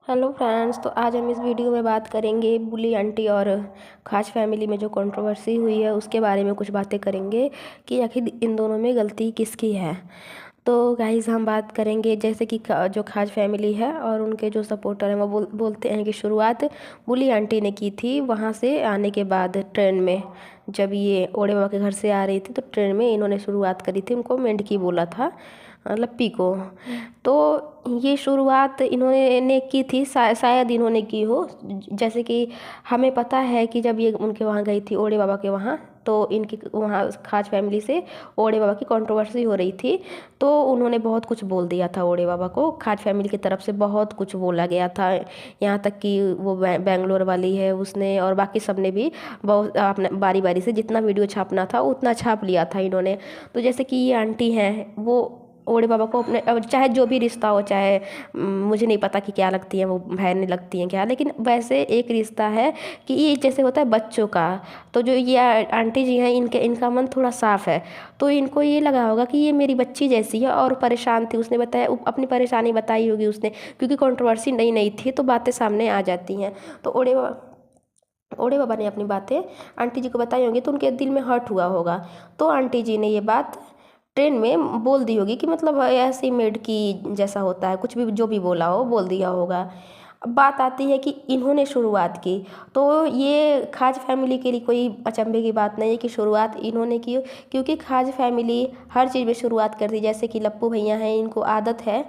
Hello friends, तो आज हम इस वीडियो में बात करेंगे बुली आंटी और खास फैमिली में जो कंट्रोवर्सी हुई है उसके बारे में कुछ बातें करेंगे कि आखिर इन दोनों में गलती किसकी है। तो गाइस हम बात करेंगे जैसे कि जो खास फैमिली है और उनके जो सपोर्टर हैं वो बोलते हैं कि शुरुआत बुली आंटी ने की थी। वहाँ से आने के बाद ट्रेन में जब ये ओड़े बाबा के घर से आ रही थी तो ट्रेन में इन्होंने शुरुआत करी थी, उनको मेंढकी बोला था, लप्पी को। तो ये शुरुआत इन्होंने की थी, शायद इन्होंने की हो। जैसे कि हमें पता है कि जब ये उनके वहाँ गई थी ओड़े बाबा के वहाँ, तो इनकी वहाँ खास फैमिली से ओड़े बाबा की कंट्रोवर्सी हो रही थी। तो उन्होंने बहुत कुछ बोल दिया था ओड़े बाबा को, खास फैमिली की तरफ से बहुत कुछ बोला गया था। यहाँ तक कि वो बेंगलोर वाली है उसने और बाकी सब ने भी बहुत अपने बारी बारी से जितना वीडियो छापना था उतना छाप लिया था इन्होंने। तो जैसे कि ये आंटी हैं वो ओड़े बाबा को अपने, अब चाहे जो भी रिश्ता हो, चाहे मुझे नहीं पता कि क्या लगती हैं वो, बहनें लगती हैं क्या, लेकिन वैसे एक रिश्ता है कि ये जैसे होता है बच्चों का। तो जो ये आंटी जी हैं इनका मन थोड़ा साफ है, तो इनको ये लगा होगा कि ये मेरी बच्ची जैसी है और परेशान थी। उसने बताया, अपनी परेशानी बताई होगी उसने, क्योंकि कंट्रोवर्सी नई नई थी तो बातें सामने आ जाती हैं। तो ओड़े बाबा ने अपनी बातें आंटी जी को बताई होंगी तो उनके दिल में हर्ट हुआ होगा। तो आंटी जी ने ये बात ट्रेन में बोल दी होगी कि मतलब ऐसे मेड की जैसा होता है, कुछ भी जो भी बोला हो बोल दिया होगा। अब बात आती है कि इन्होंने शुरुआत की, तो ये खाज फैमिली के लिए कोई अचंभे की बात नहीं है कि शुरुआत इन्होंने की, क्योंकि खाज फैमिली हर चीज़ में शुरुआत करती है। जैसे कि लप्पू भैया हैं, इनको आदत है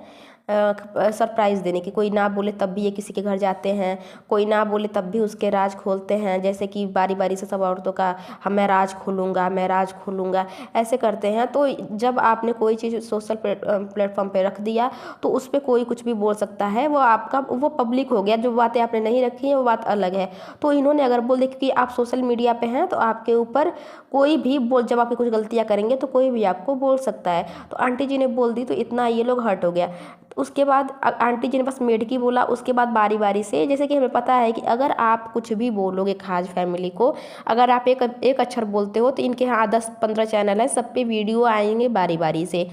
सरप्राइज़ देने की। कोई ना बोले तब भी ये किसी के घर जाते हैं, कोई ना बोले तब भी उसके राज खोलते हैं। जैसे कि बारी बारी से सब औरतों का मैं राज खोलूँगा, मैं राज खोलूँगा, ऐसे करते हैं। तो जब आपने कोई चीज़ सोशल प्लेटफॉर्म पे रख दिया तो उस पर कोई कुछ भी बोल सकता है, वो आपका वो पब्लिक हो गया। जो बातें आपने नहीं रखी हैं वो बात अलग है। तो इन्होंने अगर बोल दिया कि आप सोशल मीडिया पे हैं तो आपके ऊपर कोई भी बोल, जब आपकी कुछ गलतियाँ करेंगे तो कोई भी आपको बोल सकता है। तो आंटी जी ने बोल दी तो इतना ये लोग हर्ट हो गया। उसके बाद आंटी जी ने बस मेढकी बोला, उसके बाद बारी बारी से, जैसे कि हमें पता है कि अगर आप कुछ भी बोलोगे खाज फैमिली को, अगर आप एक अक्षर बोलते हो तो इनके यहाँ 10-15 चैनल है, सब पे वीडियो आएंगे बारी बारी से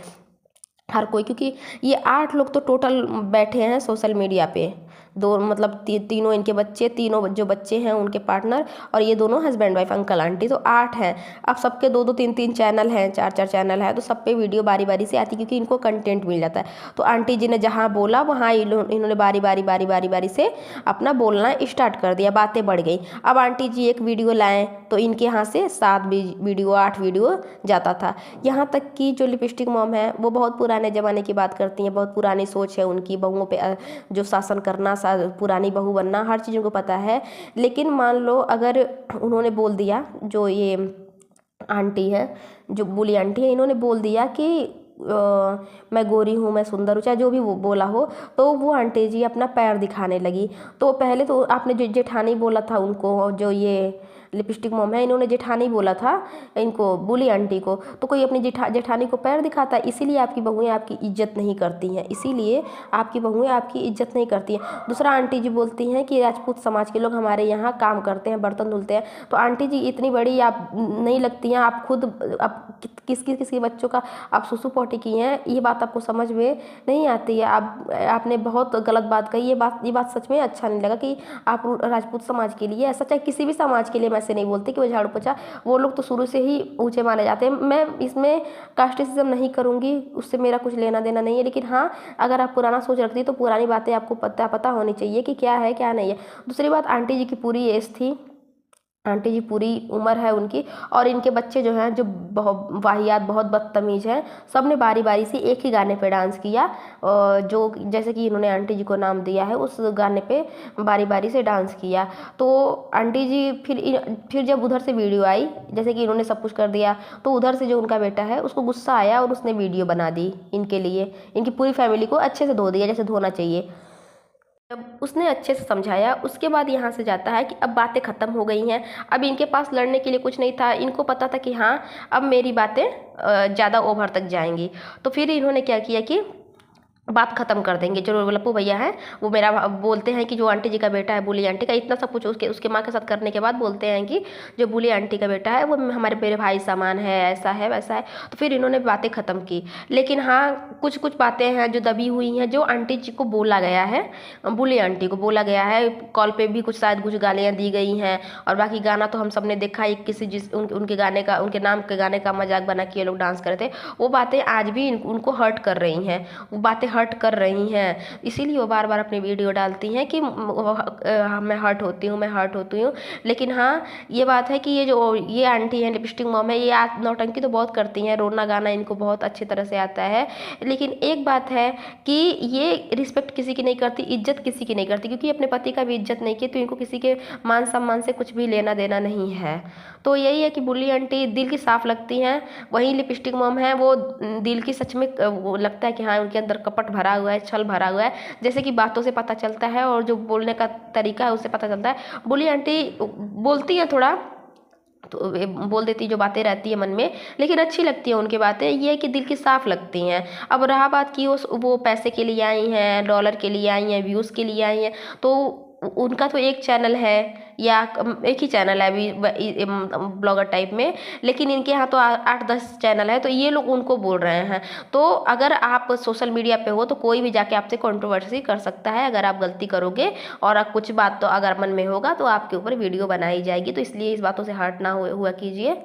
हर कोई। क्योंकि ये 8 लोग तो टोटल बैठे हैं सोशल मीडिया पे, दो मतलब तीनों इनके बच्चे, तीनों जो बच्चे हैं उनके पार्टनर, और ये दोनों हस्बैंड वाइफ अंकल आंटी, तो 8 हैं। अब सबके 2-2 3-3 चैनल हैं, 4-4 चैनल है, तो सब पे वीडियो बारी बारी से आती, क्योंकि इनको कंटेंट मिल जाता है। तो आंटी जी ने जहाँ बोला वहाँ इन्होंने बारी बारी से अपना बोलना स्टार्ट कर दिया, बातें बढ़ गई। अब आंटी जी एक वीडियो लाएँ तो इनके यहाँ से 7 वीडियो 8 वीडियो जाता था। यहाँ तक कि जो लिपस्टिक मॉम है वो बहुत पुराने ज़माने की बात करती हैं, बहुत पुरानी सोच है उनकी, बहुओं पे जो शासन करना, पुरानी बहू बनना, हर चीज़ उनको पता है। लेकिन मान लो अगर उन्होंने बोल दिया, जो ये आंटी है, जो बुली आंटी है, इन्होंने बोल दिया कि मैं गोरी हूँ, मैं सुंदर हूँ, चाहे जो भी वो बोला हो, तो वो आंटी जी अपना पैर दिखाने लगी। तो पहले तो आपने जो जेठानी बोला था उनको, जो ये लिपस्टिक मॉम है, इन्होंने जेठानी बोला था इनको, बुली आंटी को, तो कोई अपनी जेठानी को पैर दिखाता है। इसीलिए आपकी बहुएं आपकी इज्जत नहीं करती हैं, इसीलिए आपकी बहुएं आपकी इज्जत नहीं करती हैं। दूसरा आंटी जी बोलती हैं कि राजपूत समाज के लोग हमारे यहाँ काम करते हैं, बर्तन धुलते हैं। तो आंटी जी इतनी बड़ी आप नहीं लगती हैं, आप खुद आप किसके बच्चों का आप सुसु पोटी की हैं, ये बात आपको समझ में नहीं आती है। आपने बहुत गलत बात कही। ये बात सच में अच्छा नहीं लगा कि आप राजपूत समाज के लिए, ऐसा चाहे किसी भी समाज के लिए, मैं ऐसे नहीं बोलती कि वो झाड़ू पोछा, वो लोग तो शुरू से ही ऊंचे माने जाते हैं। मैं इसमें कास्टिज्म नहीं करूँगी, उससे मेरा कुछ लेना देना नहीं है। लेकिन हाँ, अगर आप पुराना सोच रखती तो पुरानी बातें आपको पता होनी चाहिए कि क्या है क्या नहीं है। दूसरी बात, आंटी जी की पूरी एज थी, आंटी जी पूरी उम्र है उनकी, और इनके बच्चे जो हैं, जो बहुत वाहियात, बहुत बदतमीज़ हैं, सब ने बारी बारी से एक ही गाने पे डांस किया, जो जैसे कि इन्होंने आंटी जी को नाम दिया है उस गाने पे बारी बारी से डांस किया। तो आंटी जी फिर जब उधर से वीडियो आई, जैसे कि इन्होंने सब कुछ कर दिया, तो उधर से जो उनका बेटा है उसको गुस्सा आया और उसने वीडियो बना दी इनके लिए, इनकी पूरी फैमिली को अच्छे से धो दिया जैसे धोना चाहिए। जब उसने अच्छे से समझाया, उसके बाद यहाँ से जाता है कि अब बातें ख़त्म हो गई हैं, अब इनके पास लड़ने के लिए कुछ नहीं था। इनको पता था कि हाँ, अब मेरी बातें ज़्यादा ओवर तक जाएंगी। तो फिर इन्होंने क्या किया कि बात ख़त्म कर देंगे। जो लप्पू भैया हैं वो मेरा बोलते हैं कि जो आंटी जी का बेटा है, बुली आंटी का, इतना सब कुछ उसके माँ के साथ करने के बाद बोलते हैं कि जो बुली आंटी का बेटा है वो हमारे मेरे भाई समान है, ऐसा है वैसा है। तो फिर इन्होंने बातें ख़त्म की। लेकिन हाँ, कुछ कुछ बातें हैं जो दबी हुई हैं, जो आंटी जी को बोला गया है, बुली आंटी को बोला गया है। कॉल पे भी कुछ शायद कुछ गालियाँ दी गई हैं। और बाकी गाना तो हम सब ने देखा ही, किसी उनके गाने का, उनके नाम के गाने का मजाक बना के ये लोग डांस कर रहे थे। वो बातें आज भी उनको हर्ट कर रही हैं, वो बातें हर्ट कर रही हैं। इसीलिए वो बार बार अपनी वीडियो डालती हैं कि मैं हर्ट होती हूँ, मैं हर्ट होती हूँ। लेकिन हाँ, ये बात है कि ये आंटी हैं, लिपस्टिक मॉम है, ये नौटंकी तो बहुत करती हैं, रोना गाना इनको बहुत अच्छी तरह से आता है। लेकिन एक बात है कि ये रिस्पेक्ट किसी की नहीं करती, इज्जत किसी की नहीं करती, क्योंकि अपने पति का भी इज्जत नहीं की तो इनको किसी के मान सम्मान से कुछ भी लेना देना नहीं है। तो यही है कि बुल्ली आंटी दिल की साफ लगती हैं, वहीं लिपस्टिक मॉम है वो दिल की सच में वो लगता है कि हाँ उनके अंदर कपट भरा हुआ है, छल भरा हुआ है, जैसे कि बातों से पता चलता है और जो बोलने का तरीका है उससे पता चलता है। बुल्ली आंटी बोलती हैं थोड़ा, तो बोल देती जो बातें रहती है मन में, लेकिन अच्छी लगती है उनकी बातें, ये है कि दिल की साफ लगती हैं। अब रहा बात कि वो पैसे के लिए आई हैं, डॉलर के लिए आई हैं, व्यूज़ के लिए आई हैं, तो उनका तो एक चैनल है या एक ही चैनल है अभी ब्लॉगर टाइप में, लेकिन इनके यहाँ तो 8-10 चैनल है, तो ये लोग उनको बोल रहे हैं। तो अगर आप सोशल मीडिया पे हो तो कोई भी जाके आपसे कंट्रोवर्सी कर सकता है, अगर आप गलती करोगे और कुछ बात तो अगर मन में होगा तो आपके ऊपर वीडियो बनाई जाएगी। तो इसलिए इस बातों से हर्ट ना हुआ कीजिए।